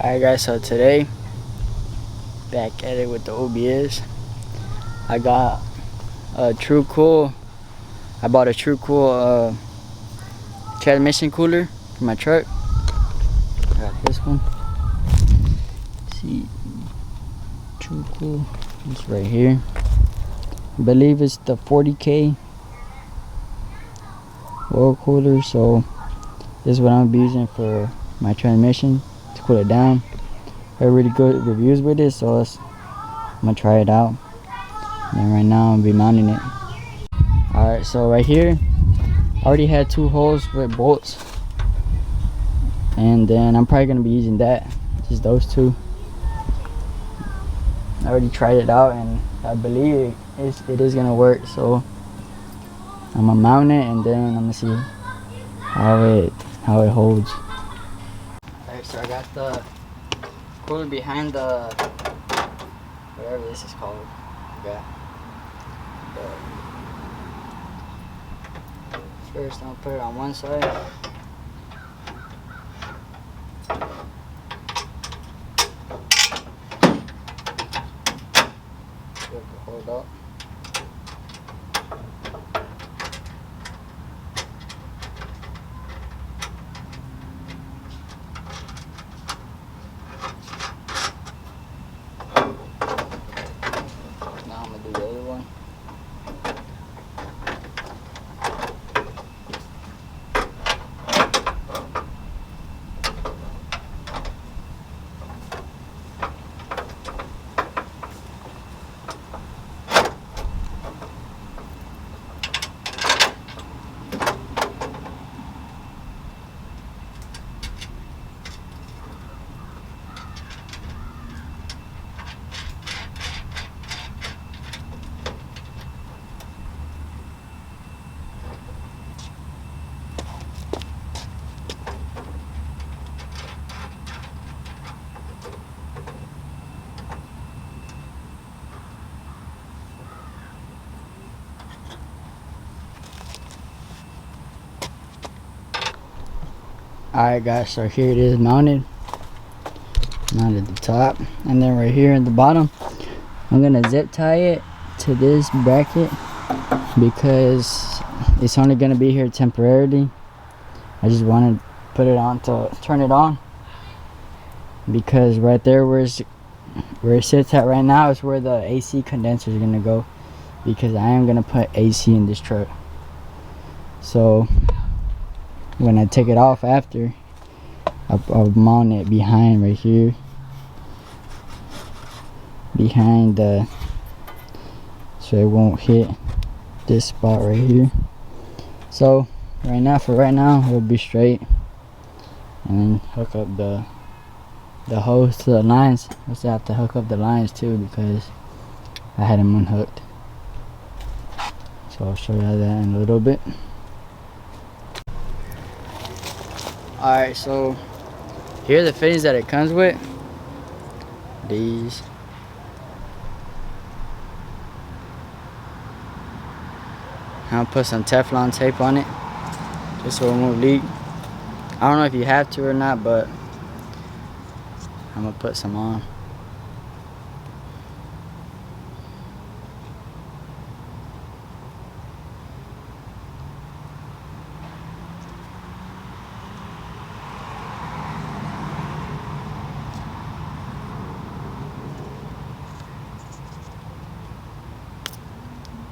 Alright guys, so today back at it with the OBS. I got a I bought a TrueCool transmission cooler for my truck. I got this one. See, TrueCool, it's right here. I believe it's the 40K oil cooler, so this is what I'm gonna be using for my transmission to cool it down. I have really good reviews with it, so I'm gonna try it out. And right now I'm gonna be mounting it. Alright, so right here I already had 2 holes with bolts, and then I'm probably gonna be using that, just those 2. I already tried it out and I believe it is gonna work, so I'm gonna mount it and then I'm gonna see how it holds. Alright, so I got the cooler behind the whatever this is called. First I'm gonna put it on one side. Hold up. Now I'm gonna do the other one. Alright guys, so here it is mounted at the top, and then right here at the bottom I'm gonna zip tie it to this bracket because it's only gonna be here temporarily. I just want to put it on to turn it on, because right there where it sits at right now is where the AC condenser is gonna go, because I am gonna put AC in this truck. So when I take it off after, I'll mount it behind right here, behind so it won't hit this spot right here. So for right now it'll be straight, and then hook up the hose to the lines. I also have to hook up the lines too because I had them unhooked. So I'll show you that in a little bit. Alright, so here are the fittings that it comes with. These. I'll put some Teflon tape on it just so it won't leak. I don't know if you have to or not, but I'm gonna put some on.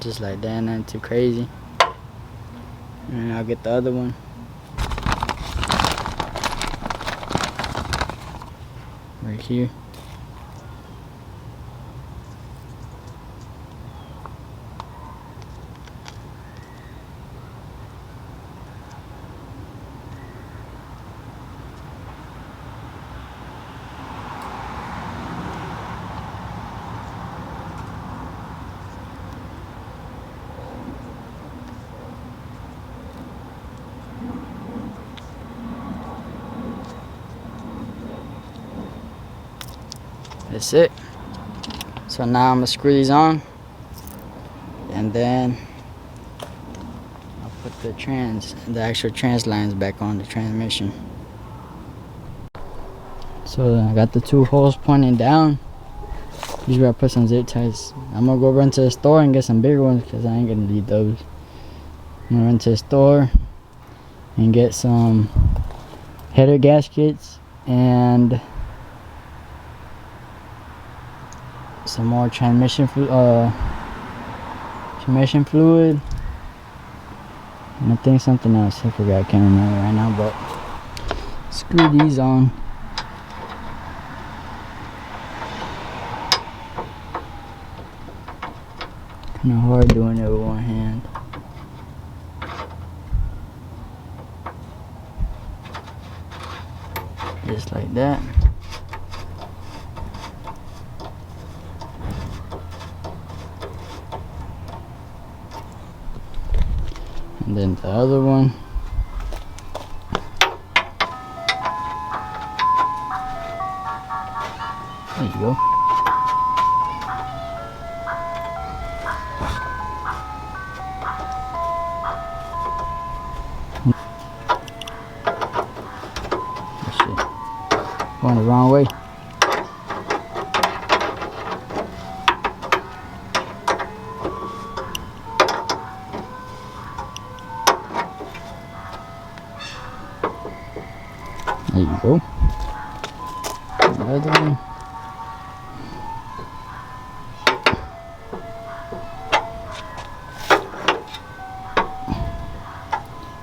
Just like that, nothing too crazy. And I'll get the other one. Right here. That's it. So now I'm gonna screw these on, and then I'll put the actual trans lines back on the transmission. So I got the 2 holes pointing down. These where I put some zip ties. I'm gonna go run to the store and get some bigger ones because I ain't gonna need those. I'm gonna run to the store and get some header gaskets and some more transmission fluid, and I think something else. I forgot. I can't remember right now. But screw these on. Kind of hard doing it with one hand. Just like that. And then the other one. There you go. Going the wrong way. There you go. Another one.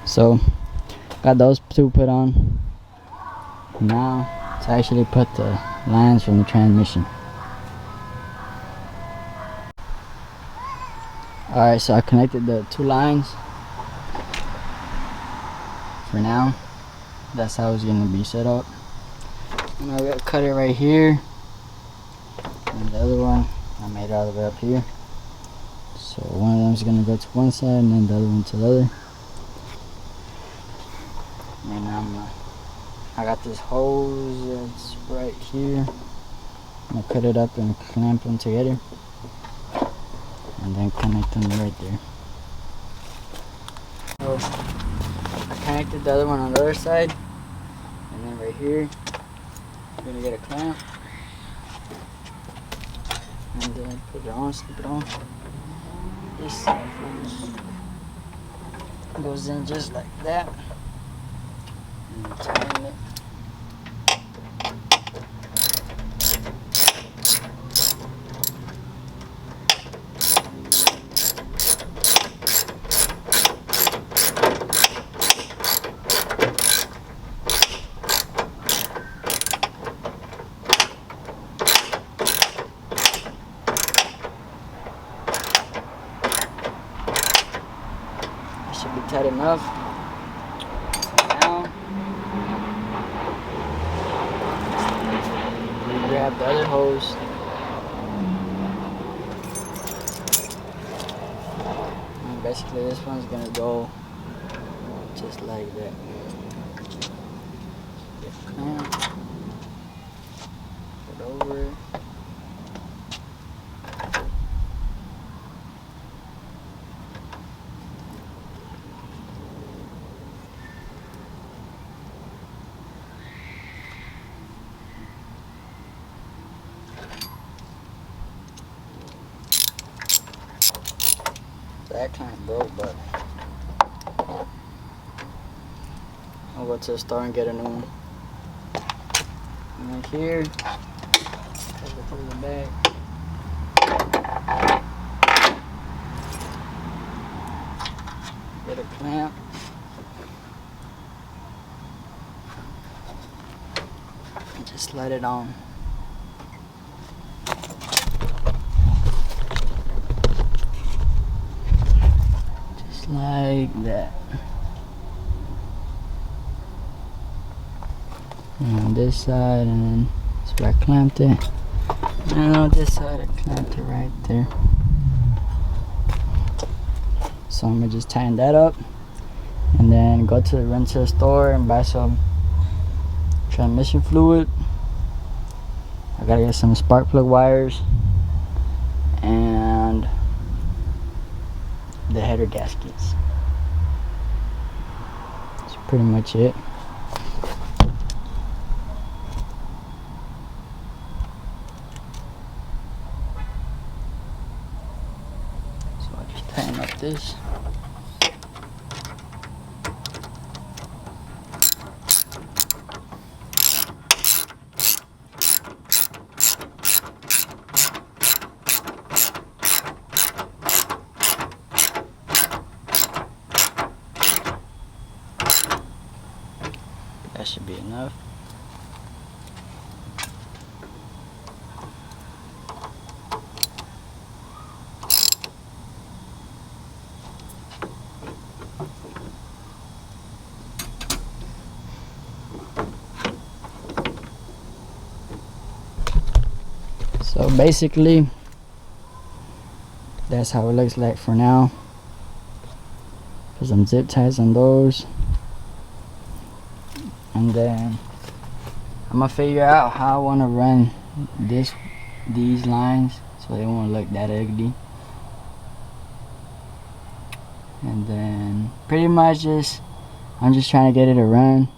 So, got those 2 put on. Now, to actually put the lines from the transmission. Alright, so I connected the 2 lines. For now, that's how it's gonna be set up. And I'm gonna cut it right here. And the other one, I made it all the way up here. So one of them is gonna go to one side and then the other one to the other. And I got this hose that's right here. I'm gonna cut it up and clamp them together. And then connect them right there. So I connected the other one on the other side. And then right here, I'm gonna get a clamp. And then put it on, slip it on. This side goes in just like that. And tighten it. Should be tight enough. So now, we grab the other hose. And basically this one's gonna go just like that. Get a clamp, put over it. That clamp broke, but I'll go to the store and get a new one. And right here, put it through the back. Get a clamp. And just slide it on. Like that. And on this side, and then that's where I clamped it. And on this side, I clamped it right there. So I'm gonna just tighten that up, and then run to the store and buy some transmission fluid. I gotta get some spark plug wires and the header gaskets. That's pretty much it. this. That should be enough. So basically, that's how it looks like for now. Put some zip ties on those. And then I'm gonna figure out how I want to run these lines so they won't look that ugly. And then pretty much I'm just trying to get it to run,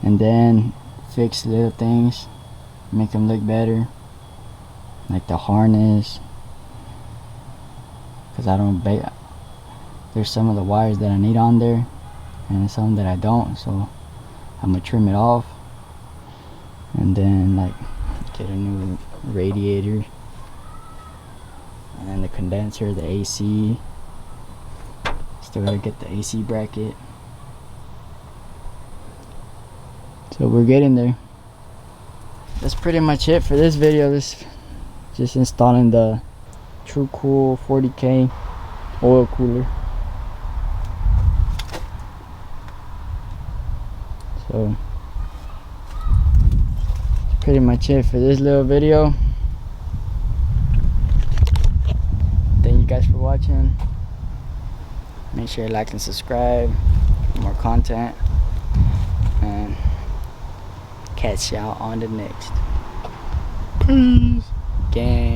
and then fix little things, make them look better, like the harness, because I don't there's some of the wires that I need on there and some that I don't, so I'm gonna trim it off, and then like get a new radiator, and then the condenser, the AC. Still gotta get the AC bracket. So we're getting there. That's pretty much it for this video. This just installing the True Cool 40K oil cooler. So that's pretty much it for this little video. Thank you guys for watching. Make sure you like and subscribe for more content, and catch y'all on the next. Peace. Gang.